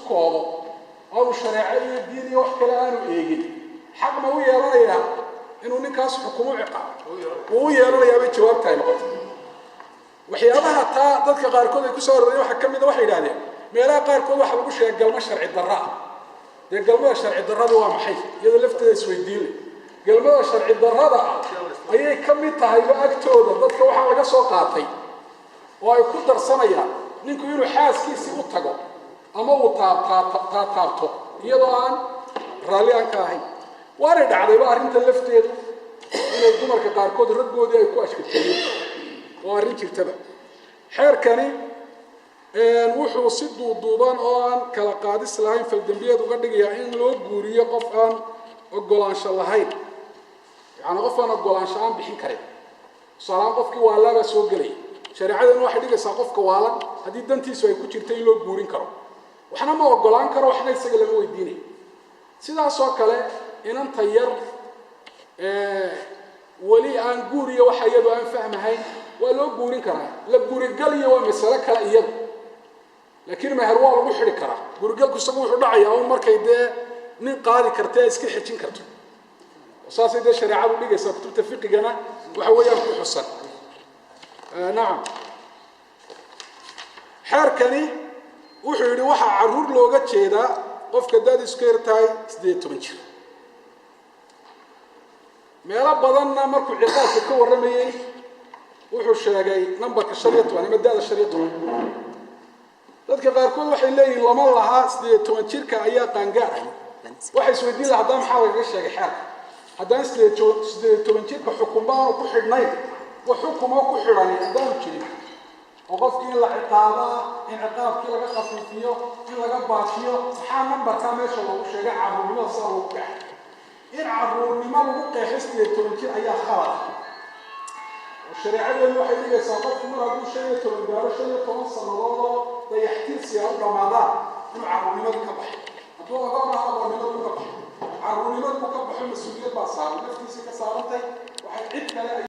koobo oo shariico iyo diin iyo wax kale aanu eegin xaq ma u yeelanayaa inuu ninkaas xukumo ciqaab uu yeelanayaa jawaabta ay noqoto waxyaabaha taa dadka qaarkood ay ku soo arooreen waxa kamid ah waxay yiraahdeen meelaha qaarkood waxa lagu sheegay galmo sharci darra de galmada sharci darrada waa maxay iyada lafteeda isweydiin galmada sharci darrada ayay kamid tahay agtooda dadka waxa laga soo qaatay oo ay ku darsanayaan ninku inuu xaaskiisa u tago ama uu taabto iyadoo aan raali aan ka ahayn waana dhacdayba arrinta lafteedu inay dumarka qaarkood raggoodii ay ku ashkatayeen oo arrin jirtaba xeerkani wuxuu si duuduuban oo aan kala qaadis lahayn faldambiyeed uga dhigayaa in loo guuriyo qof aan ogolaansho lahayn yani qof aan ogolaansho aan bixin karin salaam qofkii waalaaba soo galay shariicadana waxay dhigaysaa qofka waalan haddii dantiisu ay ku jirto in loo guurin karo waxna ma ogolaan karo waxna isaga laga weydiinay sidaas oo kale inanta yar wali aan guuriyo waxa iyadu aan fahmahayn waa loo guurin karaa la guurigaliyo waa mas'ala kale iyadu laakiin meher waa lagu xiri karaa guurigalku isagu wuxuu dhacayaa oo markay dee nin qaadi kartay iska xijin karto saasay dee shariicadu dhigaysaa kutubta fiqigana waxa weeyaan ku xusan nacam xeerkani wuxuu yidhi waxaa caruur looga jeedaa qofka daadiisu ka yartahay 18 jir meelo badanna markuu ciqaabka ka warramayay wuxuu sheegay nambarka 15 ama daada 15 dadka qaarkood waxay leeyihiin lama laha 18 jirka ayaa qaangaar ah waxay isweydiin lahaa haddaan maxaa laga sheegay xeerka haddaan 18 jirka xukumaan ku xidhnayn وحكمه كحراني قدام كذي وقف كي لا عقابة إن عقاب كي لا خفيفية كي لا باطية حامل بركامش الله وشجع عبود الله صار وقع إن عبود ما وقع حسني التونكي أي خالد والشريعة الواحد اللي سقط مرة أقول شيء تونجار شيء توصل الله ده يحتيل سيارة رمضان إنه عبود ما يكبح أقول أقام عبود ما يكبح عبود ما يكبح المسؤولية بصار نفسي كسارتي واحد عدنا